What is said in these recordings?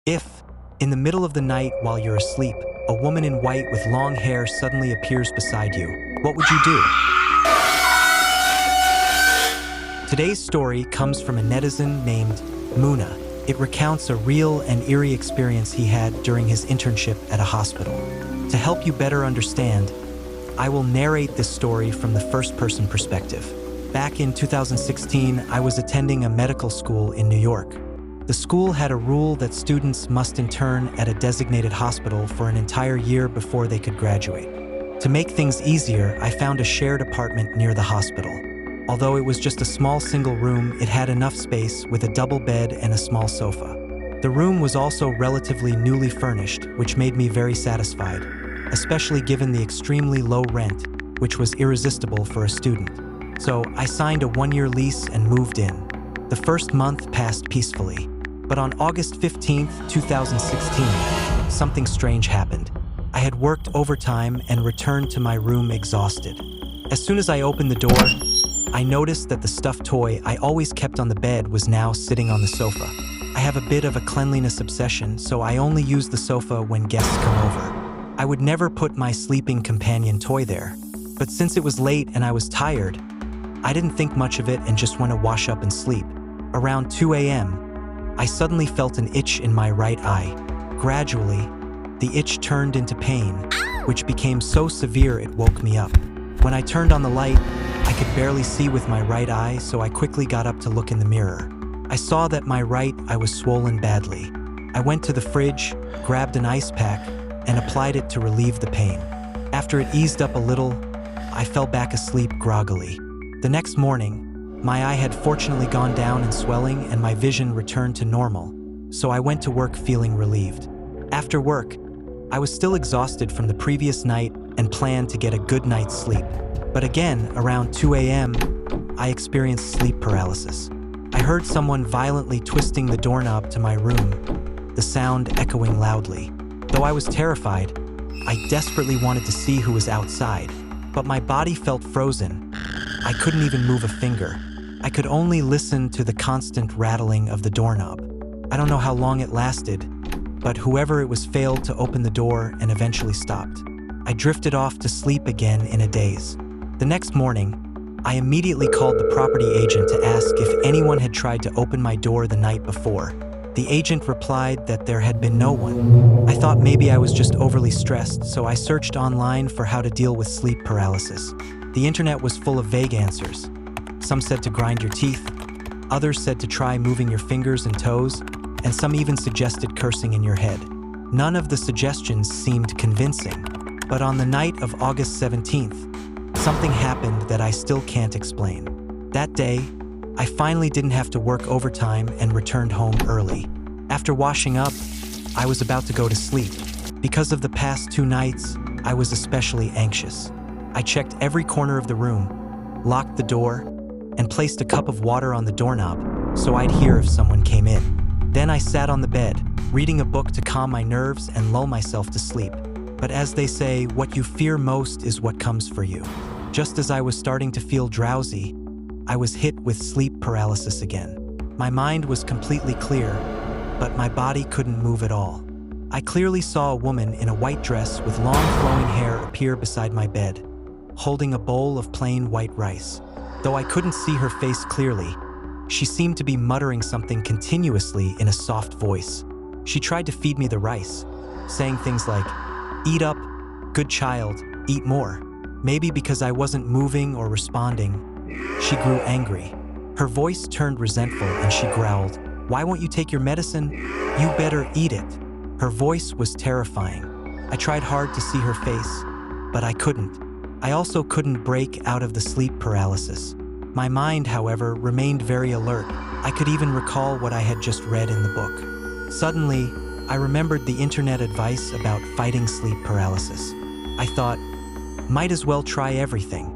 If, in the middle of the night while you're asleep, a woman in white with long hair suddenly appears beside you, what would you do? Today's story comes from a netizen named Muna. It recounts a real and eerie experience he had during his internship at a hospital. To help you better understand, I will narrate this story from the first-person perspective. Back in 2016, I was attending a medical school in New York. The school had a rule that students must intern at a designated hospital for an entire year before they could graduate. To make things easier, I found a shared apartment near the hospital. Although it was just a small single room, it had enough space with a double bed and a small sofa. The room was also relatively newly furnished, which made me very satisfied, especially given the extremely low rent, which was irresistible for a student. So I signed a one-year lease and moved in. The first month passed peacefully. But on August 15, 2016, something strange happened. I had worked overtime and returned to my room exhausted. As soon as I opened the door, I noticed that the stuffed toy I always kept on the bed was now sitting on the sofa. I have a bit of a cleanliness obsession, so I only use the sofa when guests come over. I would never put my sleeping companion toy there. But since it was late and I was tired, I didn't think much of it and just went to wash up and sleep. Around 2 a.m., I suddenly felt an itch in my right eye. Gradually, the itch turned into pain, which became so severe it woke me up. When I turned on the light, I could barely see with my right eye, so I quickly got up to look in the mirror. I saw that my right eye was swollen badly. I went to the fridge, grabbed an ice pack, and applied it to relieve the pain. After it eased up a little, I fell back asleep groggily. The next morning, my eye had fortunately gone down in swelling and my vision returned to normal, so I went to work feeling relieved. After work, I was still exhausted from the previous night and planned to get a good night's sleep. But again, around 2 a.m., I experienced sleep paralysis. I heard someone violently twisting the doorknob to my room, the sound echoing loudly. Though I was terrified, I desperately wanted to see who was outside, but my body felt frozen. I couldn't even move a finger. I could only listen to the constant rattling of the doorknob. I don't know how long it lasted, but whoever it was failed to open the door and eventually stopped. I drifted off to sleep again in a daze. The next morning, I immediately called the property agent to ask if anyone had tried to open my door the night before. The agent replied that there had been no one. I thought maybe I was just overly stressed, so I searched online for how to deal with sleep paralysis. The internet was full of vague answers. Some said to grind your teeth, others said to try moving your fingers and toes, and some even suggested cursing in your head. None of the suggestions seemed convincing, but on the night of August 17th, something happened that I still can't explain. That day, I finally didn't have to work overtime and returned home early. After washing up, I was about to go to sleep. Because of the past 2 nights, I was especially anxious. I checked every corner of the room, locked the door, and placed a cup of water on the doorknob so I'd hear if someone came in. Then I sat on the bed, reading a book to calm my nerves and lull myself to sleep. But as they say, what you fear most is what comes for you. Just as I was starting to feel drowsy, I was hit with sleep paralysis again. My mind was completely clear, but my body couldn't move at all. I clearly saw a woman in a white dress with long flowing hair appear beside my bed, holding a bowl of plain white rice. Though I couldn't see her face clearly, she seemed to be muttering something continuously in a soft voice. She tried to feed me the rice, saying things like, "Eat up, good child, eat more." Maybe because I wasn't moving or responding, she grew angry. Her voice turned resentful and she growled, "Why won't you take your medicine? You better eat it." Her voice was terrifying. I tried hard to see her face, but I couldn't. I also couldn't break out of the sleep paralysis. My mind, however, remained very alert. I could even recall what I had just read in the book. Suddenly, I remembered the internet advice about fighting sleep paralysis. I thought, might as well try everything.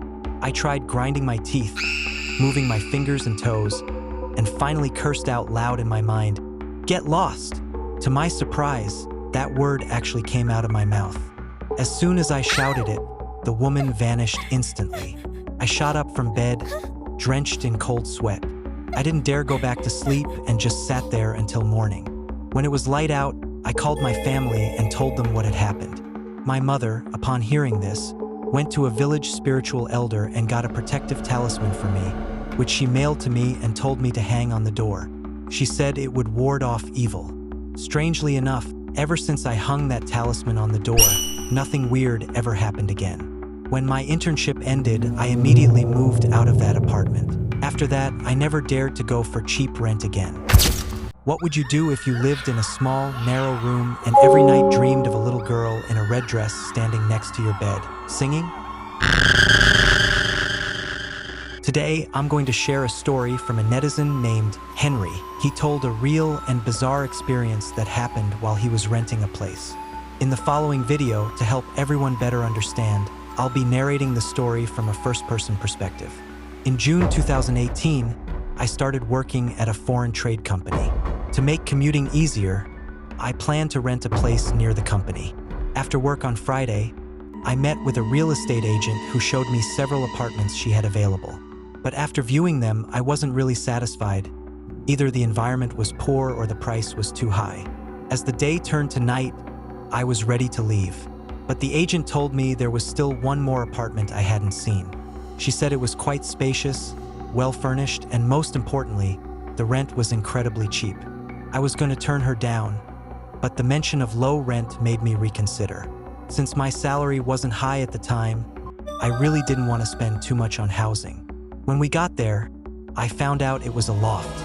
I tried grinding my teeth, moving my fingers and toes, and finally cursed out loud in my mind, "Get lost!" To my surprise, that word actually came out of my mouth. As soon as I shouted it, the woman vanished instantly. I shot up from bed, drenched in cold sweat. I didn't dare go back to sleep and just sat there until morning. When it was light out, I called my family and told them what had happened. My mother, upon hearing this, went to a village spiritual elder and got a protective talisman for me, which she mailed to me and told me to hang on the door. She said it would ward off evil. Strangely enough, ever since I hung that talisman on the door, nothing weird ever happened again. When my internship ended, I immediately moved out of that apartment. After that, I never dared to go for cheap rent again. What would you do if you lived in a small, narrow room and every night dreamed of a little girl in a red dress standing next to your bed, singing? Today, I'm going to share a story from a netizen named Henry. He told a real and bizarre experience that happened while he was renting a place. In the following video, to help everyone better understand, I'll be narrating the story from a first-person perspective. In June 2018, I started working at a foreign trade company. To make commuting easier, I planned to rent a place near the company. After work on Friday, I met with a real estate agent who showed me several apartments she had available. But after viewing them, I wasn't really satisfied. Either the environment was poor or the price was too high. As the day turned to night, I was ready to leave. But the agent told me there was still one more apartment I hadn't seen. She said it was quite spacious, well-furnished, and most importantly, the rent was incredibly cheap. I was going to turn her down, but the mention of low rent made me reconsider. Since my salary wasn't high at the time, I really didn't want to spend too much on housing. When we got there, I found out it was a loft.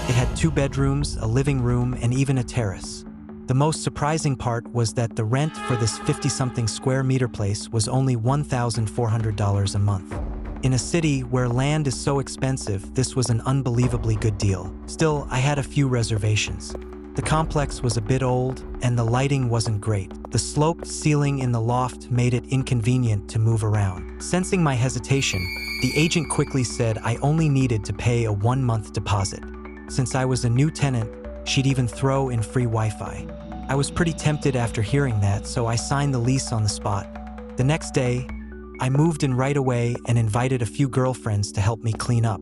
It had 2 bedrooms, a living room, and even a terrace. The most surprising part was that the rent for this 50-something square meter place was only $1,400 a month. In a city where land is so expensive, this was an unbelievably good deal. Still, I had a few reservations. The complex was a bit old, and the lighting wasn't great. The sloped ceiling in the loft made it inconvenient to move around. Sensing my hesitation, the agent quickly said I only needed to pay a 1-month deposit. Since I was a new tenant, she'd even throw in free Wi-Fi. I was pretty tempted after hearing that, so I signed the lease on the spot. The next day, I moved in right away and invited a few girlfriends to help me clean up.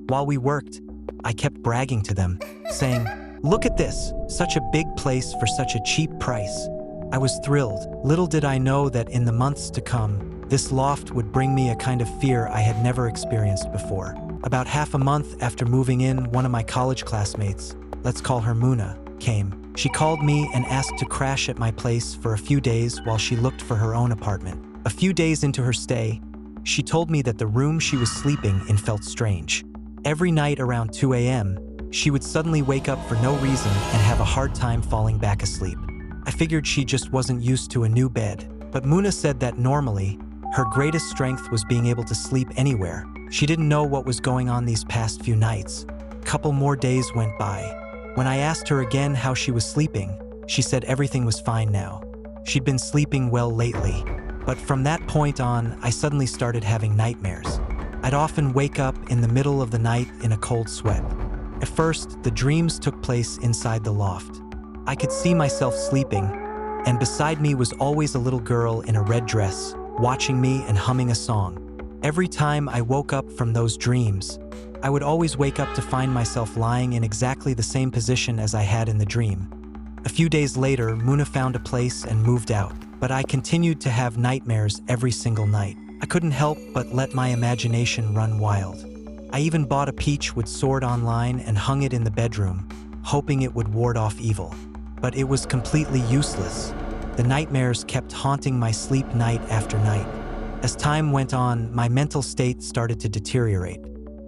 While we worked, I kept bragging to them, saying, "Look at this, such a big place for such a cheap price." I was thrilled. Little did I know that in the months to come, this loft would bring me a kind of fear I had never experienced before. About half a month after moving in, one of my college classmates, let's call her Muna, came. She called me and asked to crash at my place for a few days while she looked for her own apartment. A few days into her stay, she told me that the room she was sleeping in felt strange. Every night around 2 a.m., she would suddenly wake up for no reason and have a hard time falling back asleep. I figured she just wasn't used to a new bed, but Muna said that normally, her greatest strength was being able to sleep anywhere. She didn't know what was going on these past few nights. A couple more days went by. When I asked her again how she was sleeping, she said everything was fine now. She'd been sleeping well lately. But from that point on, I suddenly started having nightmares. I'd often wake up in the middle of the night in a cold sweat. At first, the dreams took place inside the loft. I could see myself sleeping, and beside me was always a little girl in a red dress, watching me and humming a song. Every time I woke up from those dreams, I would always wake up to find myself lying in exactly the same position as I had in the dream. A few days later, Muna found a place and moved out, but I continued to have nightmares every single night. I couldn't help but let my imagination run wild. I even bought a peach with sword online and hung it in the bedroom, hoping it would ward off evil. But it was completely useless. The nightmares kept haunting my sleep night after night. As time went on, my mental state started to deteriorate.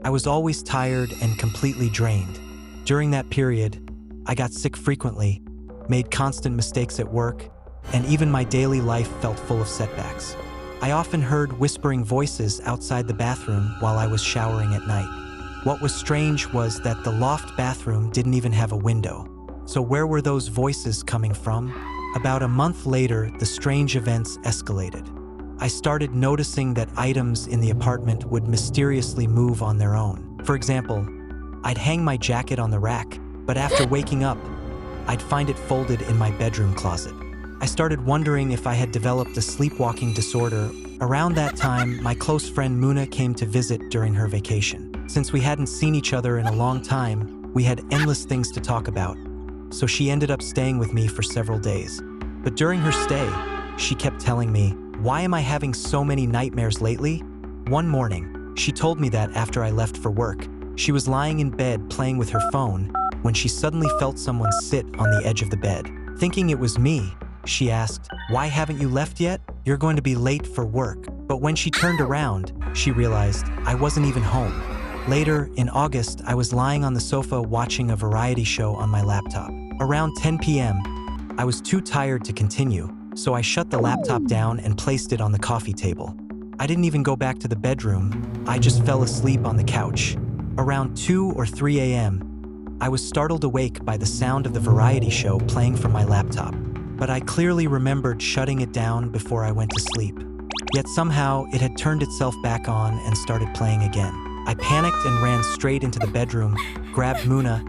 I was always tired and completely drained. During that period, I got sick frequently, made constant mistakes at work, and even my daily life felt full of setbacks. I often heard whispering voices outside the bathroom while I was showering at night. What was strange was that the loft bathroom didn't even have a window. So where were those voices coming from? About a month later, the strange events escalated. I started noticing that items in the apartment would mysteriously move on their own. For example, I'd hang my jacket on the rack, but after waking up, I'd find it folded in my bedroom closet. I started wondering if I had developed a sleepwalking disorder. Around that time, my close friend Muna came to visit during her vacation. Since we hadn't seen each other in a long time, we had endless things to talk about. so she ended up staying with me for several days. But during her stay, she kept telling me, "Why am I having so many nightmares lately?" One morning, she told me that after I left for work, she was lying in bed playing with her phone when she suddenly felt someone sit on the edge of the bed. Thinking it was me, she asked, "Why haven't you left yet? You're going to be late for work." But when she turned around, she realized I wasn't even home. Later, in August, I was lying on the sofa watching a variety show on my laptop. Around 10 p.m., I was too tired to continue, so I shut the laptop down and placed it on the coffee table. I didn't even go back to the bedroom, I just fell asleep on the couch. Around 2 or 3 a.m., I was startled awake by the sound of the variety show playing from my laptop. But I clearly remembered shutting it down before I went to sleep. Yet somehow, it had turned itself back on and started playing again. I panicked and ran straight into the bedroom, grabbed Muna,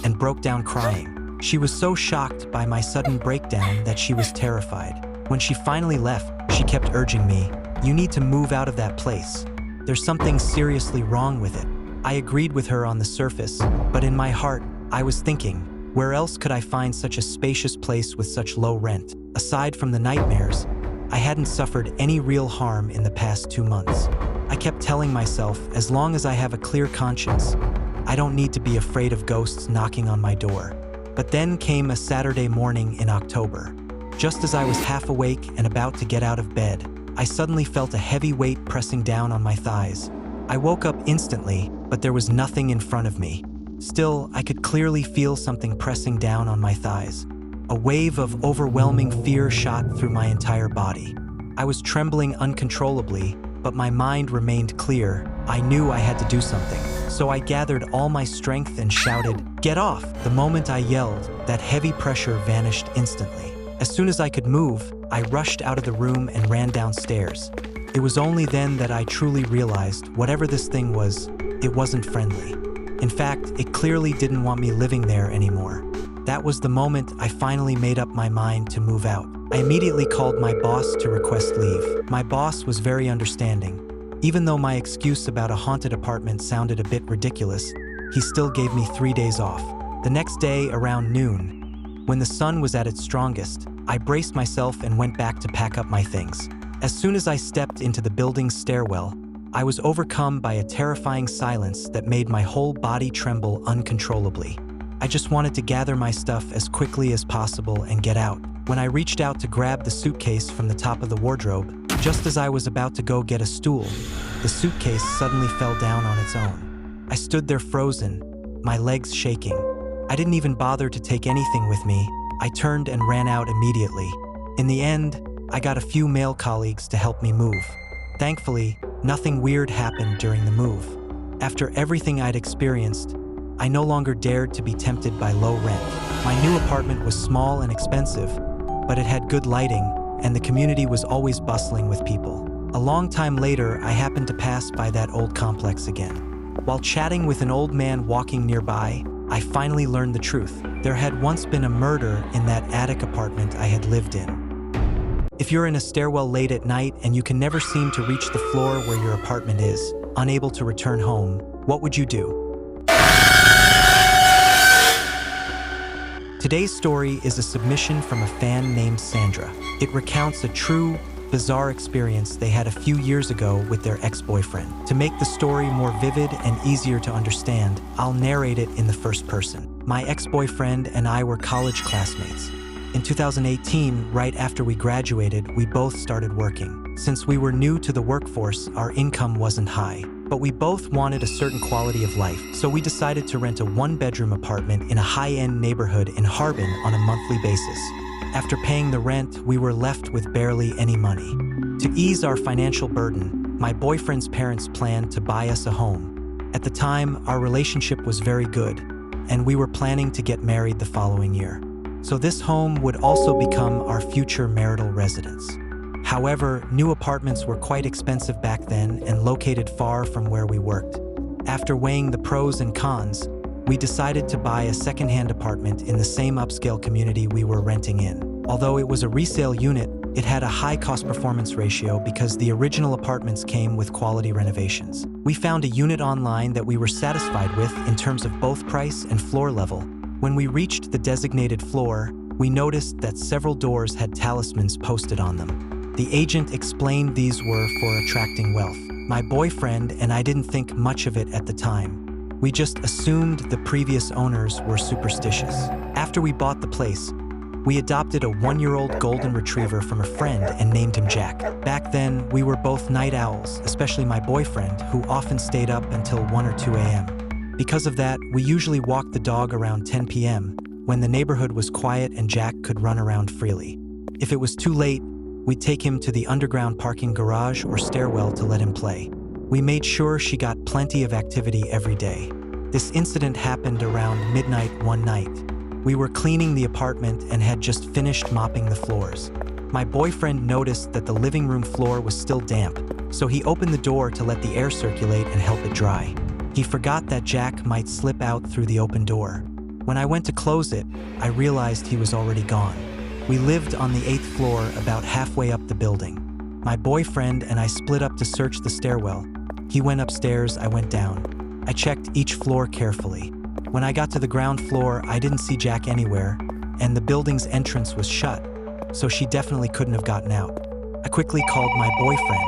and broke down crying. She was so shocked by my sudden breakdown that she was terrified. When she finally left, she kept urging me, "You need to move out of that place. There's something seriously wrong with it." I agreed with her on the surface, but in my heart, I was thinking, where else could I find such a spacious place with such low rent? Aside from the nightmares, I hadn't suffered any real harm in the past 2 months. I kept telling myself, as long as I have a clear conscience, I don't need to be afraid of ghosts knocking on my door. But then came a Saturday morning in October. Just as I was half awake and about to get out of bed, I suddenly felt a heavy weight pressing down on my thighs. I woke up instantly, but there was nothing in front of me. Still, I could clearly feel something pressing down on my thighs. A wave of overwhelming fear shot through my entire body. I was trembling uncontrollably, but my mind remained clear. I knew I had to do something. So I gathered all my strength and shouted, "Get off!" The moment I yelled, that heavy pressure vanished instantly. As soon as I could move, I rushed out of the room and ran downstairs. It was only then that I truly realized whatever this thing was, it wasn't friendly. In fact, it clearly didn't want me living there anymore. That was the moment I finally made up my mind to move out. I immediately called my boss to request leave. My boss was very understanding. Even though my excuse about a haunted apartment sounded a bit ridiculous, he still gave me 3 days off. The next day, around noon, when the sun was at its strongest, I braced myself and went back to pack up my things. As soon as I stepped into the building's stairwell, I was overcome by a terrifying silence that made my whole body tremble uncontrollably. I just wanted to gather my stuff as quickly as possible and get out. When I reached out to grab the suitcase from the top of the wardrobe, just as I was about to go get a stool, the suitcase suddenly fell down on its own. I stood there frozen, my legs shaking. I didn't even bother to take anything with me. I turned and ran out immediately. In the end, I got a few male colleagues to help me move. Thankfully, nothing weird happened during the move. After everything I'd experienced, I no longer dared to be tempted by low rent. My new apartment was small and expensive, but it had good lighting, and the community was always bustling with people. A long time later, I happened to pass by that old complex again. While chatting with an old man walking nearby, I finally learned the truth. There had once been a murder in that attic apartment I had lived in. If you're in a stairwell late at night and you can never seem to reach the floor where your apartment is, unable to return home, what would you do? Today's story is a submission from a fan named Sandra. It recounts a true, bizarre experience they had a few years ago with their ex-boyfriend. To make the story more vivid and easier to understand, I'll narrate it in the first person. My ex-boyfriend and I were college classmates. In 2018, right after we graduated, we both started working. Since we were new to the workforce, our income wasn't high, but we both wanted a certain quality of life, so we decided to rent a one-bedroom apartment in a high-end neighborhood in Harbin on a monthly basis. After paying the rent, we were left with barely any money. To ease our financial burden, my boyfriend's parents planned to buy us a home. At the time, our relationship was very good, and we were planning to get married the following year. So this home would also become our future marital residence. However, new apartments were quite expensive back then and located far from where we worked. After weighing the pros and cons, we decided to buy a second-hand apartment in the same upscale community we were renting in. Although it was a resale unit, it had a high cost-performance ratio because the original apartments came with quality renovations. We found a unit online that we were satisfied with in terms of both price and floor level, When we reached the designated floor, we noticed that several doors had talismans posted on them. The agent explained these were for attracting wealth. My boyfriend and I didn't think much of it at the time. We just assumed the previous owners were superstitious. After we bought the place, we adopted a 1-year-old golden retriever from a friend and named him Jack. Back then, we were both night owls, especially my boyfriend, who often stayed up until 1 or 2 a.m. Because of that, we usually walked the dog around 10 p.m. when the neighborhood was quiet and Jack could run around freely. If it was too late, we'd take him to the underground parking garage or stairwell to let him play. We made sure she got plenty of activity every day. This incident happened around midnight one night. We were cleaning the apartment and had just finished mopping the floors. My boyfriend noticed that the living room floor was still damp, so he opened the door to let the air circulate and help it dry. He forgot that Jack might slip out through the open door. When I went to close it, I realized he was already gone. We lived on the 8th floor, about halfway up the building. My boyfriend and I split up to search the stairwell. He went upstairs, I went down. I checked each floor carefully. When I got to the ground floor, I didn't see Jack anywhere, and the building's entrance was shut, so she definitely couldn't have gotten out. I quickly called my boyfriend.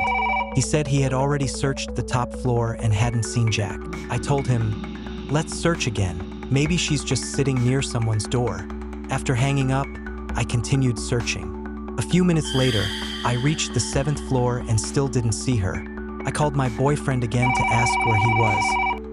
He said he had already searched the top floor and hadn't seen Jack. I told him, "Let's search again. Maybe she's just sitting near someone's door." After hanging up, I continued searching. A few minutes later, I reached the 7th floor and still didn't see her. I called my boyfriend again to ask where he was,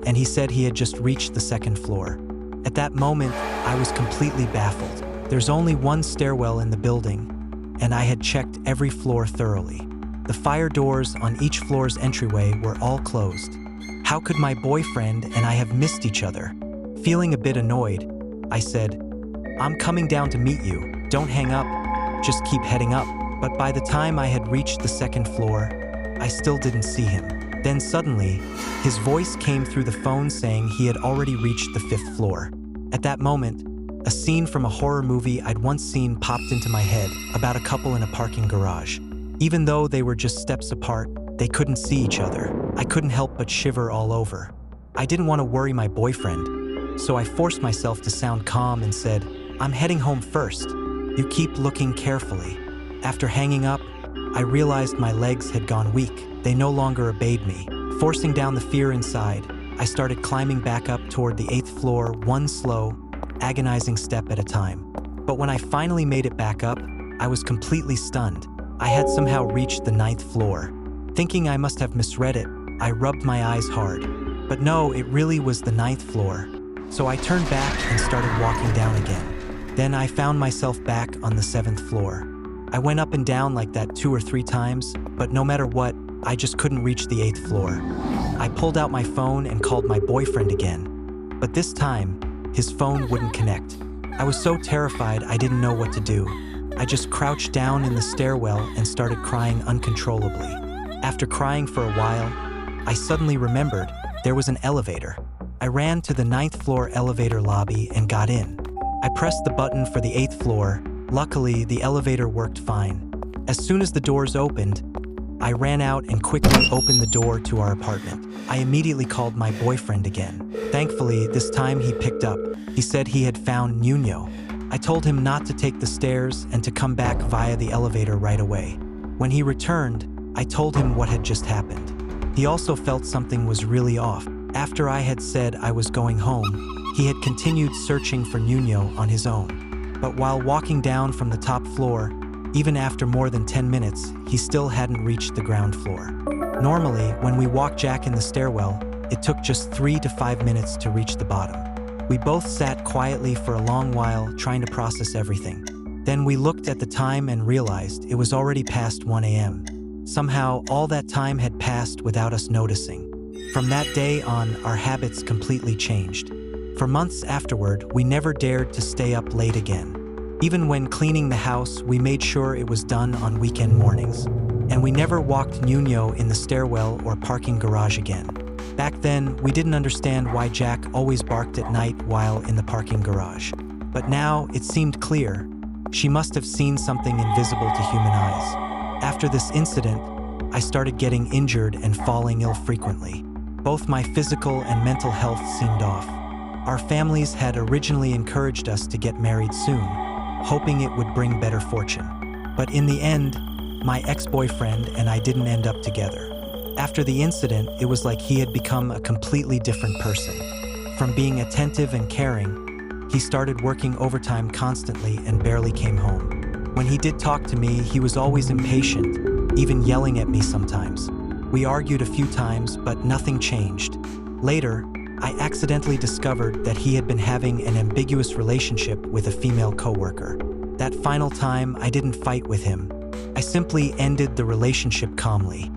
and he said he had just reached the 2nd floor. At that moment, I was completely baffled. There's only one stairwell in the building, and I had checked every floor thoroughly. The fire doors on each floor's entryway were all closed. How could my boyfriend and I have missed each other? Feeling a bit annoyed, I said, "I'm coming down to meet you. Don't hang up, just keep heading up." But by the time I had reached the 2nd floor, I still didn't see him. Then suddenly, his voice came through the phone saying he had already reached the 5th floor. At that moment, a scene from a horror movie I'd once seen popped into my head about a couple in a parking garage. Even though they were just steps apart, they couldn't see each other. I couldn't help but shiver all over. I didn't want to worry my boyfriend, so I forced myself to sound calm and said, "I'm heading home first. You keep looking carefully." After hanging up, I realized my legs had gone weak. They no longer obeyed me. Forcing down the fear inside, I started climbing back up toward the 8th floor, one slow, agonizing step at a time. But when I finally made it back up, I was completely stunned. I had somehow reached the 9th floor. Thinking I must have misread it, I rubbed my eyes hard. But no, it really was the 9th floor. So I turned back and started walking down again. Then I found myself back on the 7th floor. I went up and down like that 2 or 3 times, but no matter what, I just couldn't reach the 8th floor. I pulled out my phone and called my boyfriend again. But this time, his phone wouldn't connect. I was so terrified I didn't know what to do. I just crouched down in the stairwell and started crying uncontrollably. After crying for a while, I suddenly remembered there was an elevator. I ran to the 9th floor elevator lobby and got in. I pressed the button for the 8th floor. Luckily, the elevator worked fine. As soon as the doors opened, I ran out and quickly opened the door to our apartment. I immediately called my boyfriend again. Thankfully, this time he picked up. He said he had found Nuno. I told him not to take the stairs and to come back via the elevator right away. When he returned, I told him what had just happened. He also felt something was really off. After I had said I was going home, he had continued searching for Nuno on his own. But while walking down from the top floor, even after more than 10 minutes, he still hadn't reached the ground floor. Normally, when we walked Jack in the stairwell, it took just 3 to 5 minutes to reach the bottom. We both sat quietly for a long while, trying to process everything. Then we looked at the time and realized it was already past 1 a.m. Somehow, all that time had passed without us noticing. From that day on, our habits completely changed. For months afterward, we never dared to stay up late again. Even when cleaning the house, we made sure it was done on weekend mornings. And we never walked Nuno in the stairwell or parking garage again. Back then, we didn't understand why Jack always barked at night while in the parking garage. But now, it seemed clear. She must have seen something invisible to human eyes. After this incident, I started getting injured and falling ill frequently. Both my physical and mental health seemed off. Our families had originally encouraged us to get married soon, hoping it would bring better fortune. But in the end, my ex-boyfriend and I didn't end up together. After the incident, it was like he had become a completely different person. From being attentive and caring, he started working overtime constantly and barely came home. When he did talk to me, he was always impatient, even yelling at me sometimes. We argued a few times, but nothing changed. Later, I accidentally discovered that he had been having an ambiguous relationship with a female coworker. That final time, I didn't fight with him. I simply ended the relationship calmly.